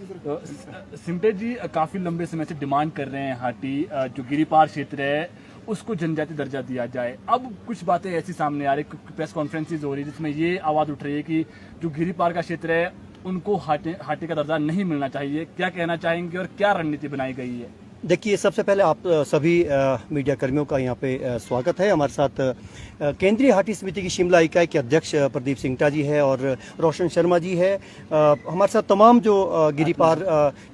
तो सिमटे जी काफी लंबे समय से डिमांड कर रहे हैं हाटी जो गिरिपार क्षेत्र है उसको जनजातीय दर्जा दिया जाए। अब कुछ बातें ऐसी सामने आ रही, प्रेस कॉन्फ्रेंसेज हो रही है जिसमें ये आवाज उठ रही है कि जो गिरिपार का क्षेत्र है उनको हाटी का दर्जा नहीं मिलना चाहिए। क्या कहना चाहेंगे और क्या रणनीति बनाई गई है? देखिए, सबसे पहले आप सभी मीडिया कर्मियों का यहाँ पे स्वागत है। हमारे साथ केंद्रीय हाटी समिति की शिमला इकाई के अध्यक्ष प्रदीप सिंगटा जी है और रोशन शर्मा जी है। हमारे साथ तमाम जो गिरिपार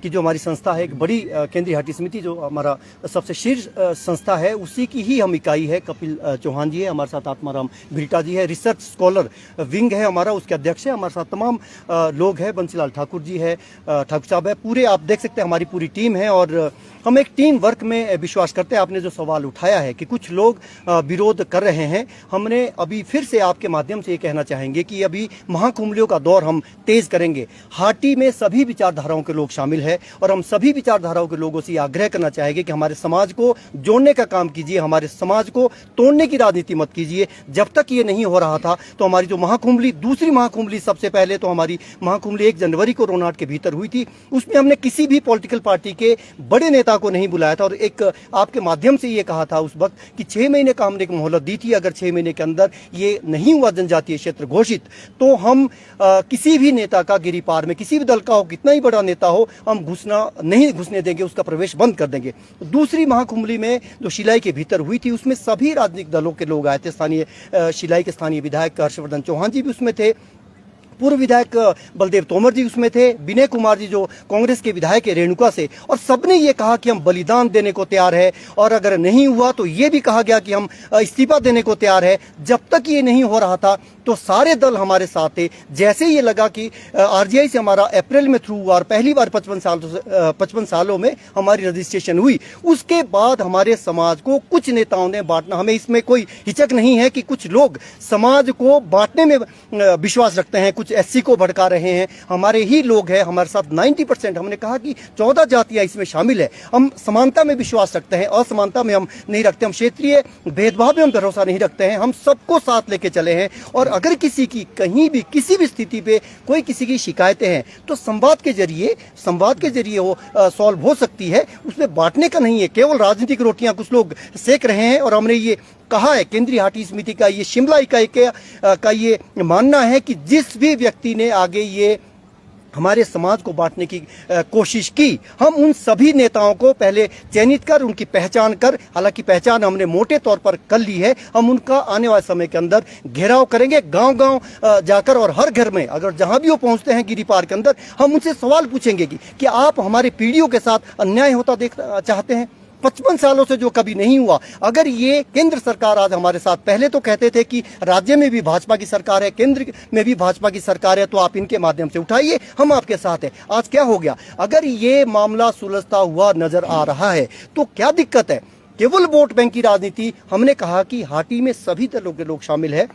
की जो हमारी संस्था है, एक बड़ी केंद्रीय हाटी समिति जो हमारा सबसे शीर्ष संस्था है, उसी की ही हम इकाई है। कपिल चौहान जी है हमारे साथ, आत्माराम भिल्टा जी है, रिसर्च स्कॉलर विंग है हमारा, उसके अध्यक्ष है। हमारे साथ तमाम लोग हैं, बंसीलाल ठाकुर जी है, ठाकुर साहब है, पूरे आप देख सकते हैं हमारी पूरी टीम है। और हम एक टीम वर्क में विश्वास करते हैं। आपने जो सवाल उठाया है कि कुछ लोग विरोध कर रहे हैं, हमने अभी फिर से आपके माध्यम से ये कहना चाहेंगे कि अभी महाकुंभलियों का दौर हम तेज करेंगे। हाटी में सभी विचारधाराओं के लोग शामिल है और हम सभी विचारधाराओं के लोगों से आग्रह करना चाहेंगे कि हमारे समाज को जोड़ने का काम कीजिए, हमारे समाज को तोड़ने की राजनीति मत कीजिए। जब तक ये नहीं हो रहा था तो हमारी जो महाकुंभली, दूसरी महाकुंभली, सबसे पहले तो हमारी महाकुंभली 1 जनवरी को रोनाट के भीतर हुई थी, उसमें हमने किसी भी पॉलिटिकल पार्टी के बड़े नेता को नहीं बुलाया था और एक आपके माध्यम से ये कहा था उस वक्त कि 6 महीने का हमने एक मोहलत दी थी। अगर 6 महीने के अंदर ये नहीं हुआ जनजातीय क्षेत्र घोषित तो हम किसी भी नेता का गिरिपार में, किसी भी दल का हो, कितना ही बड़ा नेता हो, हम नहीं घुसने देंगे, उसका प्रवेश बंद कर देंगे। दूसरी महाकुंभली में जो शिलाई के भीतर हुई थी उसमें सभी राजनीतिक दलों के लोग आए थे। स्थानीय शिलाई के स्थानीय विधायक हर्षवर्धन चौहान जी भी उसमें थे, पूर्व विधायक बलदेव तोमर जी उसमें थे, विनय कुमार जी जो कांग्रेस के विधायक है रेणुका से, और सबने ये कहा कि हम बलिदान देने को तैयार है और अगर नहीं हुआ तो ये भी कहा गया कि हम इस्तीफा देने को तैयार है। जब तक ये नहीं हो रहा था तो सारे दल हमारे साथ थे। जैसे ये लगा कि आरजीआई से हमारा अप्रैल में थ्रू हुआ और पहली बार 55 सालों में हमारी रजिस्ट्रेशन हुई, उसके बाद हमारे समाज को कुछ नेताओं ने बांटना, हमें इसमें कोई हिचक नहीं है कि कुछ लोग समाज को बांटने में विश्वास रखते हैं, कुछ एससी को भड़का रहे हैं। हमारे ही लोग हैं, हमारे साथ 90%, हमने कहा कि 14 जातियां इसमें शामिल है। हम समानता में विश्वास रखते हैं, असमानता में हम नहीं रखते। हम क्षेत्रीय भेदभाव में हम भरोसा नहीं रखते हैं। हम सबको साथ लेके चले हैं और अगर किसी की कहीं भी किसी भी स्थिति पे कोई किसी की शिकायतें हैं तो संवाद के जरिए वो सॉल्व हो सकती है, उसमें बांटने का नहीं है। केवल राजनीतिक रोटियां कुछ लोग सेक रहे हैं और हमने ये कहा है, केंद्रीय हाटी समिति का ये शिमला इकाई का ये मानना है कि जिस भी व्यक्ति ने आगे ये हमारे समाज को बांटने की कोशिश की, हम उन सभी नेताओं को पहले चयनित कर उनकी पहचान कर, हालांकि पहचान हमने मोटे तौर पर कर ली है, हम उनका आने वाले समय के अंदर घेराव करेंगे, गांव-गांव जाकर और हर घर में अगर जहां भी वो पहुंचते हैं गिरिपार के अंदर, हम उनसे सवाल पूछेंगे कि आप हमारे पीढ़ियों के साथ अन्याय होता देखना चाहते हैं? 55 सालों से जो कभी नहीं हुआ। अगर ये केंद्र सरकार आज हमारे साथ, पहले तो कहते थे कि राज्य में भी भाजपा की सरकार है, केंद्र में भी भाजपा की सरकार है, तो आप इनके माध्यम से उठाइए, हम आपके साथ हैं। आज क्या हो गया? अगर ये मामला सुलझता हुआ नजर आ रहा है तो क्या दिक्कत है? केवल वोट बैंक की राजनीति, हमने कहा कि हाटी में सभी दलों के लोग शामिल है।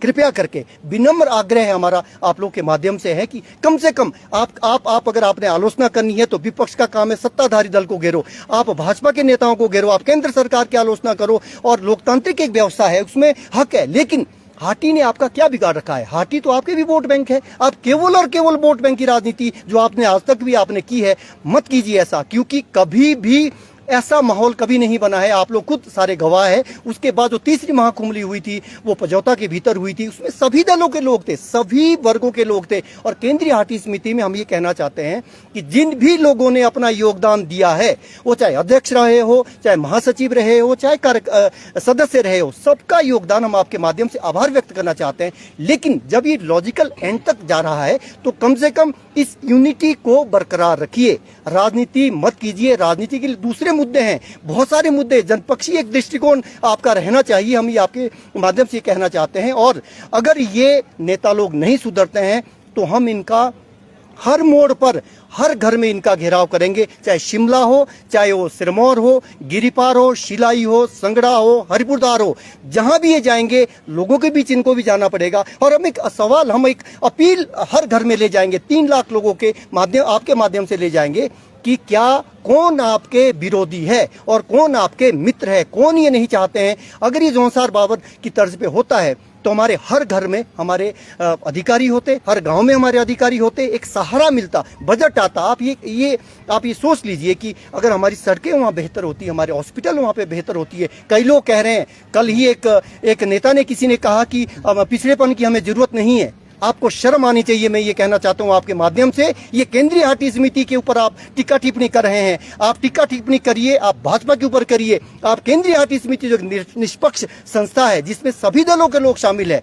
कृपया करके विनम्र आग्रह है हमारा आप लोग के माध्यम से है कि कम से कम आप अगर आपने आलोचना करनी है तो विपक्ष का काम है, सत्ताधारी दल को घेरो, आप भाजपा के नेताओं को घेरो, आप केंद्र सरकार की आलोचना करो, और लोकतांत्रिक एक व्यवस्था है, उसमें हक है। लेकिन हाटी ने आपका क्या बिगाड़ रखा है? हाटी तो आपके भी वोट बैंक है। आप केवल और केवल वोट बैंक की राजनीति जो आपने आज तक भी आपने की है, मत कीजिए ऐसा, क्योंकि कभी भी ऐसा माहौल कभी नहीं बना है। आप लोग खुद सारे गवाह है। उसके बाद जो तीसरी महाकुंभली हुई थी वो पजौता के भीतर हुई थी, उसमें सभी दलों के लोग थे, सभी वर्गों के लोग थे। और केंद्रीय हाटी समिति में हम ये कहना चाहते हैं कि जिन भी लोगों ने अपना योगदान दिया है, वो चाहे अध्यक्ष रहे हो, चाहे महासचिव रहे हो, चाहे सदस्य रहे हो, सबका योगदान हम आपके माध्यम से आभार व्यक्त करना चाहते हैं। लेकिन जब ये लॉजिकल एंड तक जा रहा है तो कम से कम इस यूनिटी को बरकरार रखिए, राजनीति मत कीजिए। राजनीति के लिए दूसरे मुद्दे हैं, बहुत सारे मुद्दे, जनपक्षी एक दृष्टिकोण आपका रहना चाहिए, हम ये आपके माध्यम से कहना चाहते हैं। और अगर ये नेता लोग नहीं सुधरते हैं तो हम इनका हर मोड़ पर, हर घर में इनका घेराव करेंगे, चाहे शिमला हो, चाहे वो सिरमौर हो, गिरिपार हो, शिलाई हो, संगड़ा हो, हरिपुरदार हो, जहां भी ये जाएंगे लोगों के बीच इनको भी जाना पड़ेगा। और हम एक अपील हर घर में ले जाएंगे, 3 लाख लोगों के माध्यम, आपके माध्यम से ले जाएंगे कि क्या कौन आपके विरोधी है और कौन आपके मित्र है, कौन ये नहीं चाहते हैं। अगर ये जौनसार बाबर की तर्ज पे होता है तो हमारे हर घर में हमारे अधिकारी होते, हर गांव में हमारे अधिकारी होते, एक सहारा मिलता, बजट आता। आप ये सोच लीजिए कि अगर हमारी सड़कें वहाँ बेहतर होती, हमारे हॉस्पिटल वहाँ पे बेहतर होती है। कई लोग कह रहे हैं, कल ही एक नेता ने, किसी ने कहा कि पिछड़ेपन की हमें जरूरत नहीं है। आपको शर्म आनी चाहिए। मैं ये कहना चाहता हूं आपके माध्यम से, ये केंद्रीय हाटी समिति के ऊपर आप टीका टिप्पणी कर रहे हैं। आप टीका टिप्पणी करिए, आप भाजपा के ऊपर करिए। आप केंद्रीय हाटी समिति जो निष्पक्ष संस्था है, जिसमें सभी दलों के लोग शामिल है,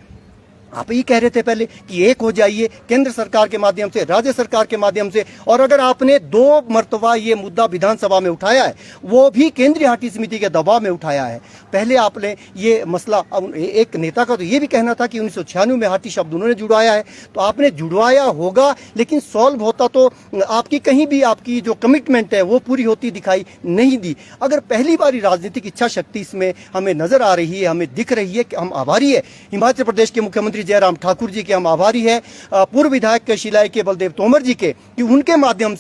आप ये कह रहे थे पहले कि एक हो जाइए केंद्र सरकार के माध्यम से, राज्य सरकार के माध्यम से। और अगर आपने 2 मर्तबा ये मुद्दा विधानसभा में उठाया है, वो भी केंद्रीय हाटी समिति के दबाव में उठाया है। पहले आपने ये मसला, एक नेता का तो ये भी कहना था कि 1996 में हाटी शब्द उन्होंने जुड़वाया है, तो आपने जुड़वाया होगा, लेकिन सॉल्व होता तो आपकी कहीं भी आपकी जो कमिटमेंट है वो पूरी होती दिखाई नहीं दी। अगर पहली बार राजनीतिक इच्छा शक्ति इसमें हमें नजर आ रही है, हमें दिख रही है कि हम आभारी है हिमाचल प्रदेश के मुख्यमंत्री जयराम ठाकुर जी के, हम आभारी है पूर्व विधायक शिलाई के बलदेव तोमर जी के, कि उनके माध्यम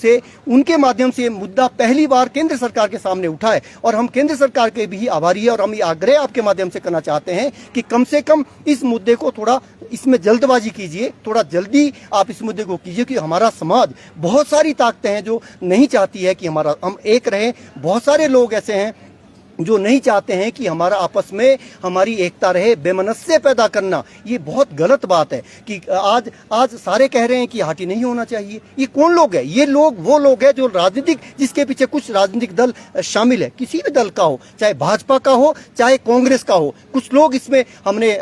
से मुद्दा पहली बार केंद्र सरकार के सामने उठा है। और हम केंद्र सरकार के भी आभारी है, और हम ये आग्रह आपके माध्यम से करना चाहते हैं कि कम से कम इस मुद्दे को थोड़ा, इसमें जल्दबाजी कीजिए, थोड़ा जल्दी आप इस मुद्दे को कीजिए, कि हमारा समाज, बहुत सारी ताकतें हैं जो नहीं चाहती है कि हम एक रहें। बहुत सारे लोग ऐसे हैं जो नहीं चाहते हैं कि हमारा आपस में हमारी एकता रहे। बेमनस्से पैदा करना ये बहुत गलत बात है कि आज सारे कह रहे हैं कि हाटी नहीं होना चाहिए। ये कौन लोग है? ये लोग वो लोग हैं जो राजनीतिक, जिसके पीछे कुछ राजनीतिक दल शामिल है, किसी भी दल का हो, चाहे भाजपा का हो चाहे कांग्रेस का हो। कुछ लोग इसमें हमने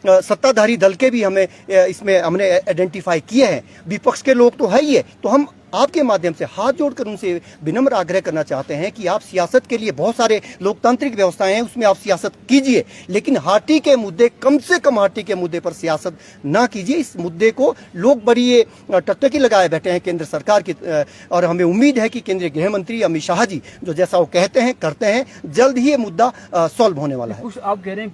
सत्ताधारी दल के भी इसमें हमने आइडेंटिफाई किए हैं। विपक्ष के लोग तो है ही है। तो हम आपके माध्यम से हाथ जोड़कर उनसे विनम्र आग्रह करना चाहते हैं कि आप सियासत के लिए, बहुत सारे लोकतांत्रिक व्यवस्थाएं हैं उसमें आप सियासत कीजिए, लेकिन हाटी के मुद्दे, कम से कम हाटी के मुद्दे पर सियासत ना कीजिए। इस मुद्दे को लोग बड़ी टकटकी लगाए बैठे हैं केंद्र सरकार की, और हमें उम्मीद है कि केंद्रीय गृह मंत्री अमित शाह जी जो जैसा वो कहते हैं करते हैं, जल्द ही ये मुद्दा सॉल्व होने वाला है। कुछ आप कह रहे हैं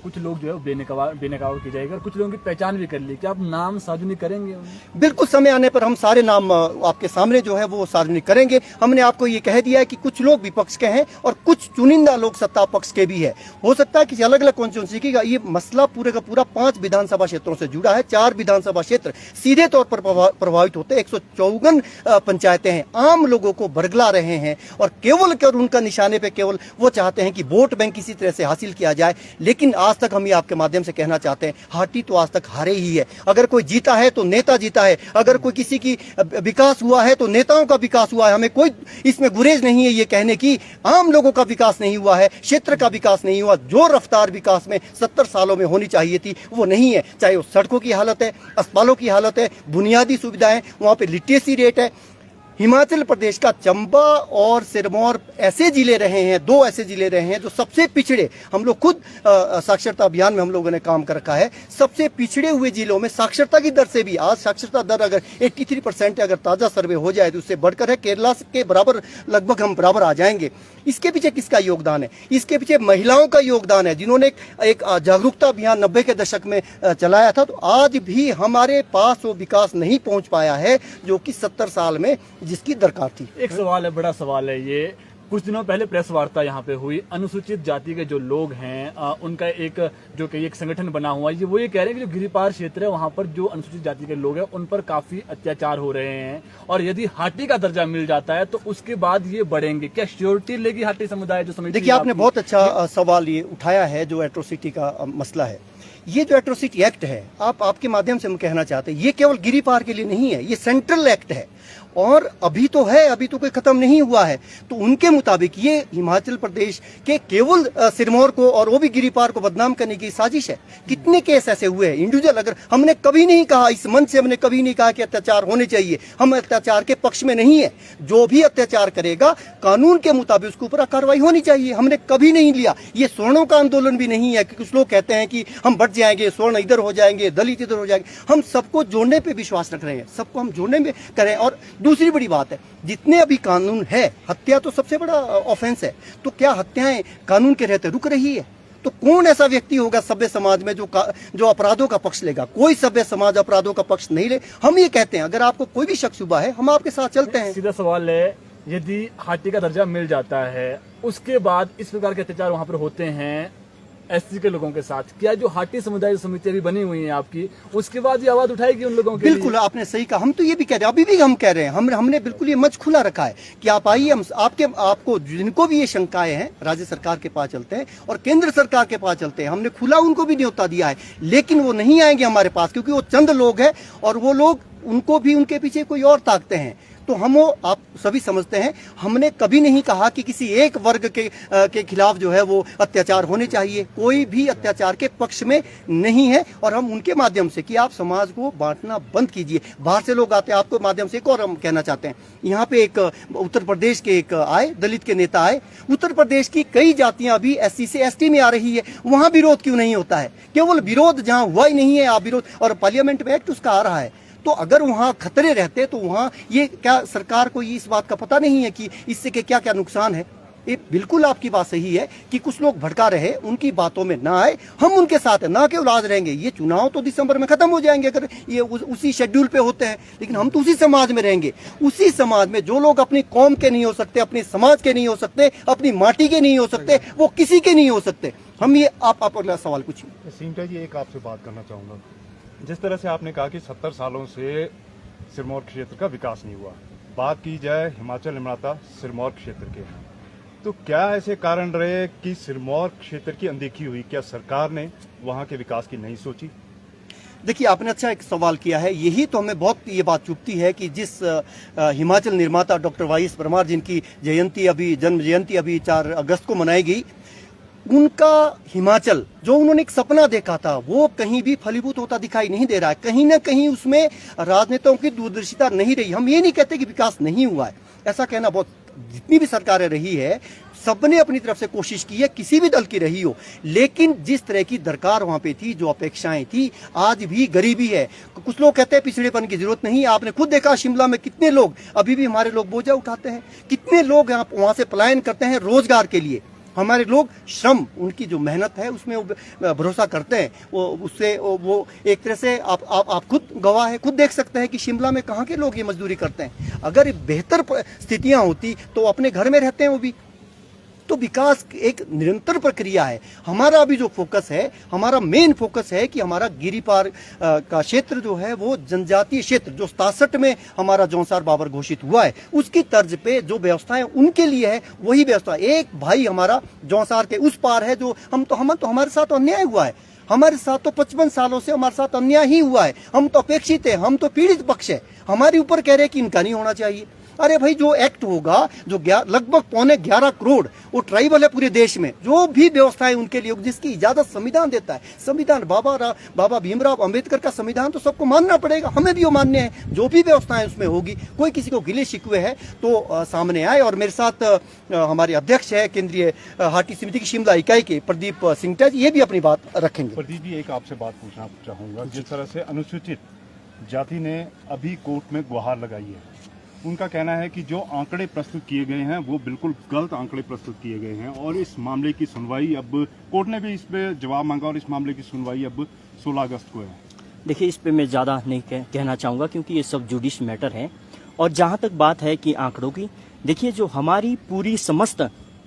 कुछ लोग जो है बेनकाब की जाएगा, और कुछ लोगों की पहचान भी कर ली, क्या आप नाम सार्वजनिक करेंगे? बिल्कुल, समय आने पर हम सारे नाम आपके सामने जो है वो सार्वजनिक करेंगे। हमने आपको ये कह दिया है कि कुछ लोग विपक्ष के हैं और कुछ चुनिंदा लोग सत्ता पक्ष के भी है। हो सकता है कि अलग अलग कॉन्स्टिट्यूंसी की ये मसला पूरे का पूरा 5 विधानसभा क्षेत्रों से जुड़ा है। 4 विधानसभा क्षेत्र सीधे तौर पर प्रभावित होते हैं। 154 पंचायतें हैं, आम लोगों को बरगला रहे हैं, और केवल उनका निशाने पे केवल वो चाहते हैं कि वोट बैंक किसी तरह से हासिल किया जाए। लेकिन आज तक हम ये आपके माध्यम से कहना चाहते हैं, हाटी तो आज तक हारे ही है। अगर कोई जीता है तो नेता जीता है, अगर कोई किसी की विकास हुआ है तो नेताओं का विकास हुआ है। हमें कोई इसमें गुरेज नहीं है ये कहने की आम लोगों का विकास नहीं हुआ है, क्षेत्र का विकास नहीं हुआ। जो रफ्तार विकास में 70 सालों में होनी चाहिए थी वो नहीं है। चाहे वो सड़कों की हालत है, अस्पतालों की हालत है, बुनियादी सुविधाएं, वहां पे लिटरेसी रेट है। हिमाचल प्रदेश का चंबा और सिरमौर ऐसे जिले रहे हैं, 2 ऐसे जिले रहे हैं जो सबसे पिछड़े, हम लोग खुद साक्षरता अभियान में हम लोगों ने काम कर रखा है, सबसे पिछड़े हुए जिलों में साक्षरता की दर से भी आज साक्षरता दर अगर 83% अगर ताज़ा सर्वे हो जाए तो उससे बढ़कर है। केरला के बराबर, लगभग हम बराबर आ जाएंगे। इसके पीछे किसका योगदान है? इसके पीछे महिलाओं का योगदान है, जिन्होंने एक जागरूकता अभियान 90 के दशक में चलाया था। तो आज भी हमारे पास वो विकास नहीं पहुंच पाया है जो कि 70 साल में जिसकी दरकार थी। एक सवाल है, बड़ा सवाल है ये। कुछ दिनों पहले प्रेस वार्ता यहाँ पे हुई, अनुसूचित जाति के जो लोग हैं उनका एक संगठन बना हुआ है। वो ये कह रहे हैं कि जो गिरिपार क्षेत्र है वहाँ पर जो अनुसूचित जाति के लोग हैं उन पर काफी अत्याचार हो रहे हैं, और यदि हाटी का दर्जा मिल जाता है तो उसके बाद ये बढ़ेंगे। क्या श्योरिटी लेगी हाटी समुदाय? जो समिति, देखिए, आपने बहुत अच्छा सवाल ये उठाया है जो एट्रोसिटी का मसला है। ये जो एट्रोसिटी एक्ट है, आपके माध्यम से हम कहना चाहते हैं, ये केवल गिरिपार के लिए नहीं है, ये सेंट्रल एक्ट है, और अभी तो है, अभी तो कोई खत्म नहीं हुआ है। तो उनके मुताबिक ये हिमाचल प्रदेश के केवल सिरमौर को और वो भी गिरिपार को बदनाम करने की साजिश है। कितने केस ऐसे हुए हैं इंडिविजुअल? अगर हमने कभी नहीं कहा, इस मंच से हमने कभी नहीं कहा कि अत्याचार होने चाहिए, हम अत्याचार के पक्ष में नहीं है। जो भी अत्याचार करेगा कानून के मुताबिक उसके ऊपर कार्रवाई होनी चाहिए, हमने कभी नहीं लिया। ये स्वर्णों का आंदोलन भी नहीं है कि कुछ लोग कहते हैं कि हम बढ़ जाएंगे, स्वर्ण इधर हो जाएंगे, दलित इधर हो जाएंगे। हम सबको जोड़ने पे विश्वास रख रहे हैं, सबको हम जोड़ने में करें। और दूसरी बड़ी बात है, जितने अभी कानून है, हत्या तो सबसे बड़ा ऑफेंस है, तो क्या हत्याएं कानून के रहते रुक रही है? तो कौन ऐसा व्यक्ति होगा सभ्य समाज में जो अपराधों का पक्ष लेगा? कोई सभ्य समाज अपराधों का पक्ष नहीं ले। हम ये कहते हैं, अगर आपको कोई भी शक शुबा है, हम आपके साथ चलते हैं। सीधा सवाल है, यदि हाटी का दर्जा मिल जाता है उसके बाद इस प्रकार के अत्याचार वहां पर होते हैं एससी के लोगों के साथ, क्या जो हाटी समुदाय समिति अभी बनी हुई है आपकी, उसके बाद ये आवाज उठाएगी उन लोगों के बिल्कुल आपने सही कहा। हम तो ये भी कह रहे हैं, अभी भी हम कह रहे हैं, हमने बिल्कुल ये मंच खुला रखा है कि आप आइए, हम आपको जिनको भी ये शंकाएं हैं राज्य सरकार के पास चलते हैं और केंद्र सरकार के पास चलते हैं। हमने खुला उनको भी न्योता दिया है, लेकिन वो नहीं आएंगे हमारे पास, क्योंकि वो चंद लोग हैं और वो लोग, उनको भी उनके पीछे कोई और ताकते हैं। तो हम आप सभी समझते हैं, हमने कभी नहीं कहा कि किसी एक वर्ग के खिलाफ जो है वो अत्याचार होने चाहिए। कोई भी अत्याचार के पक्ष में नहीं है और हम उनके माध्यम से कि आप समाज को बांटना बंद कीजिए। बाहर से लोग आते हैं, आपको माध्यम से एक और हम कहना चाहते हैं, यहाँ पे एक उत्तर प्रदेश के एक आए, दलित के नेता आए। उत्तर प्रदेश की कई जातियां अभी एससी से एसटी में आ रही है, वहां विरोध क्यों नहीं होता है? केवल विरोध जहां हुआ ही नहीं है, आप विरोध, और पार्लियामेंट में एक्ट उसका आ रहा है। तो अगर वहां खतरे रहते तो वहां ये क्या सरकार को इस बात का पता नहीं है कि इससे के क्या क्या नुकसान है? ये बिल्कुल आपकी बात सही है कि कुछ लोग भड़का रहे, उनकी बातों में ना आए, हम उनके साथ है, ना केवल आज रहेंगे। ये चुनाव तो दिसंबर में खत्म हो जाएंगे अगर ये उसी शेड्यूल पे होते हैं, लेकिन हम तो उसी समाज में रहेंगे। उसी समाज में जो लोग अपनी कौम के नहीं हो सकते, अपने समाज के नहीं हो सकते, अपनी माटी के नहीं हो सकते, वो किसी के नहीं हो सकते। हम ये आप अगला सवाल पूछिए। सिंटा जी, एक आपसे बात करना चाहूँगा। जिस तरह से आपने कहा कि 70 सालों से सिरमौर क्षेत्र का विकास नहीं हुआ, बात की जाए हिमाचल निर्माता सिरमौर क्षेत्र के, तो क्या ऐसे कारण रहे कि सिरमौर क्षेत्र की अनदेखी हुई? क्या सरकार ने वहां के विकास की नहीं सोची? देखिए, आपने अच्छा एक सवाल किया है। यही तो हमें बहुत ये बात चुभती है कि जिस हिमाचल निर्माता डॉक्टर वाई एस परमार, जिनकी जन्म जयंती अभी 4 अगस्त को मनाई गई, उनका हिमाचल जो उन्होंने एक सपना देखा था, वो कहीं भी फलीभूत होता दिखाई नहीं दे रहा है। कहीं ना कहीं उसमें राजनेताओं की दूरदर्शिता नहीं रही। हम ये नहीं कहते कि विकास नहीं हुआ है, ऐसा कहना बहुत, जितनी भी सरकारें रही है सबने अपनी तरफ से कोशिश की है, किसी भी दल की रही हो, लेकिन जिस तरह की दरकार वहां पे थी, जो अपेक्षाएं थी, आज भी गरीबी है। कुछ लोग कहते हैं पिछड़ेपन की जरूरत नहीं। आपने खुद देखा शिमला में कितने लोग, अभी भी हमारे लोग बोझा उठाते हैं, कितने लोग वहां से पलायन करते हैं रोजगार के लिए। हमारे लोग श्रम, उनकी जो मेहनत है उसमें भरोसा करते हैं, वो उससे वो एक तरह से आप खुद गवाह है, खुद देख सकते हैं कि शिमला में कहाँ के लोग ये मजदूरी करते हैं। अगर बेहतर स्थितियां होती तो अपने घर में रहते हैं वो भी। तो विकास एक निरंतर प्रक्रिया है। हमारा अभी जो फोकस है, हमारा मेन फोकस है कि हमारा गिरिपार का क्षेत्र जो है वो जनजातीय क्षेत्र, जो 67 में हमारा जौनसार बाबर घोषित हुआ है, उसकी तर्ज पे जो व्यवस्थाएं उनके लिए है वही व्यवस्था। एक भाई हमारा जौनसार के उस पार है, जो हमारे साथ अन्याय हुआ है। हमारे साथ तो 55 सालों से हमारे साथ अन्याय ही हुआ है। हम तो अपेक्षित है, हम तो पीड़ित पक्ष है। हमारे ऊपर कह रहे कि इनका नहीं होना चाहिए। अरे भाई, जो एक्ट होगा, जो लगभग 11.25 करोड़ वो ट्राइबल है पूरे देश में, जो भी व्यवस्थाएं उनके लिए, जिसकी इजाजत संविधान देता है। संविधान बाबा भीमराव अंबेडकर का संविधान तो सबको मानना पड़ेगा, हमें भी वो मान्य है। जो भी व्यवस्थाएं उसमें होगी, कोई किसी को गिले शिकवे है तो सामने आए। और मेरे साथ हमारे अध्यक्ष है केंद्रीय हाटी समिति की शिमला इकाई के प्रदीप सिंगटा जी, ये भी अपनी बात रखेंगे। प्रदीप जी, एक आपसे बात पूछना चाहूँगा। जिस तरह से अनुसूचित जाति ने अभी कोर्ट में गुहार लगाई है, उनका कहना है कि जो आंकड़े प्रस्तुत किए गए हैं वो बिल्कुल गलत आंकड़े प्रस्तुत किए गए हैं और इस मामले की सुनवाई, अब कोर्ट ने भी इस पे जवाब मांगा और इस मामले की सुनवाई अब 16 अगस्त को है। देखिए, इस पे मैं ज़्यादा नहीं कहना चाहूँगा, क्योंकि ये सब जुडिश मैटर है। और जहाँ तक बात है कि आंकड़ों की, देखिए, जो हमारी पूरी समस्त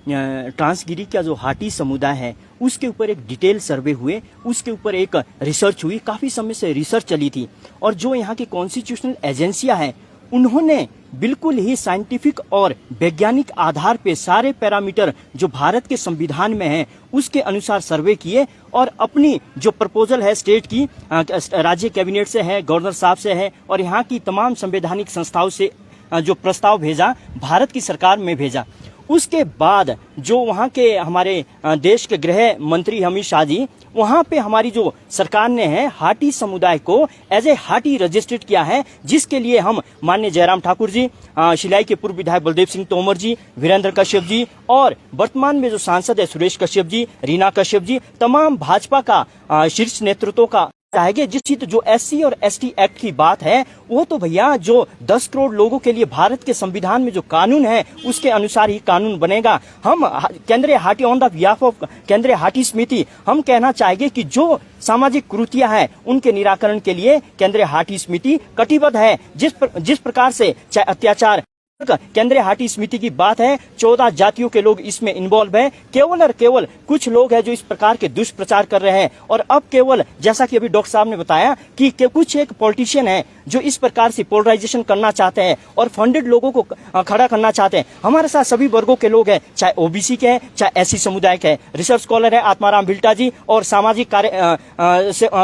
ट्रांसगिरी का जो हाटी समुदाय है, उसके ऊपर एक डिटेल सर्वे हुए, उसके ऊपर एक रिसर्च हुई, काफ़ी समय से रिसर्च चली थी। और जो यहाँ की कॉन्स्टिट्यूशनल एजेंसियाँ हैं, उन्होंने बिल्कुल ही साइंटिफिक और वैज्ञानिक आधार पे सारे पैरामीटर जो भारत के संविधान में हैं उसके अनुसार सर्वे किए और अपनी जो प्रपोजल है स्टेट की, राज्य कैबिनेट से है, गवर्नर साहब से है और यहाँ की तमाम संवैधानिक संस्थाओं से जो प्रस्ताव भेजा, भारत की सरकार में भेजा। उसके बाद जो वहाँ के हमारे देश के गृह मंत्री अमित शाह जी, वहाँ पे हमारी जो सरकार ने है हाटी समुदाय को एज ए हाटी रजिस्टर्ड किया है, जिसके लिए हम माननीय जयराम ठाकुर जी, शिलाई के पूर्व विधायक बलदेव सिंह तोमर जी, वीरेंद्र कश्यप जी और वर्तमान में जो सांसद है सुरेश कश्यप जी, रीना कश्यप जी, तमाम भाजपा का शीर्ष नेतृत्व का चाहेंगे। जिस जो एससी और एसटी एक्ट की बात है, वो तो भैया जो 10 करोड़ लोगों के लिए भारत के संविधान में जो कानून है उसके अनुसार ही कानून बनेगा। हम केंद्रीय Hatti on the behalf of केंद्रीय हाटी समिति हम कहना चाहेंगे कि जो सामाजिक कुरीतियां हैं उनके निराकरण के लिए केंद्रीय हाटी समिति कटिबद्ध है। जिस प्रकार से चाहे अत्याचार केंद्रीय हाटी समिति की बात है, 14 जातियों के लोग इसमें इन्वॉल्व हैं। केवल और केवल कुछ लोग हैं जो इस प्रकार के दुष्प्रचार कर रहे हैं, और अब केवल जैसा कि अभी डॉक्टर साहब ने बताया कि कुछ एक पॉलिटिशियन है जो इस प्रकार से पोलराइजेशन करना चाहते हैं और फंडेड लोगों को खड़ा करना चाहते हैं। हमारे साथ सभी वर्गों के लोग हैं, चाहे ओबीसी के हैं, चाहे एससी समुदाय के हैं। रिसर्च स्कॉलर है आत्माराम भिल्टा जी, और सामाजिक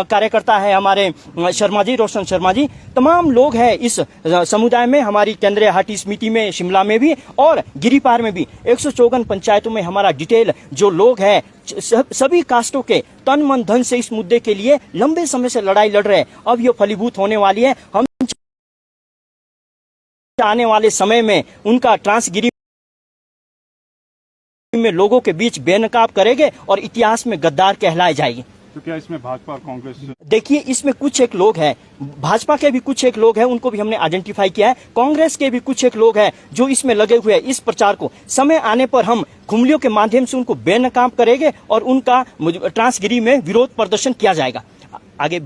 कार्यकर्ता है हमारे शर्मा जी, रोशन शर्मा जी। तमाम लोग हैं इस समुदाय में, हमारी केंद्रीय हाटी समिति में, शिमला में भी और गिरिपार में भी। 154 पंचायतों में हमारा डिटेल जो लोग हैं, सभी कास्टों के तन मन धन से इस मुद्दे के लिए लंबे समय से लड़ाई लड़ रहे हैं। अब ये फलीभूत होने वाली है। हम आने वाले समय में उनका ट्रांसगिरी में लोगों के बीच बेनकाब करेंगे और इतिहास में गद्दार कहलाए जाएगी। तो क्या इसमें भाजपा और कांग्रेस? देखिए, इसमें कुछ एक लोग हैं, भाजपा के भी कुछ एक लोग हैं, उनको भी हमने आइडेंटिफाई किया है। कांग्रेस के भी कुछ एक लोग हैं जो इसमें लगे हुए हैं। इस प्रचार को समय आने पर हम खुमलियों के माध्यम से उनको बेनकाब करेंगे और उनका ट्रांसगिरी में विरोध प्रदर्शन किया जाएगा। आगे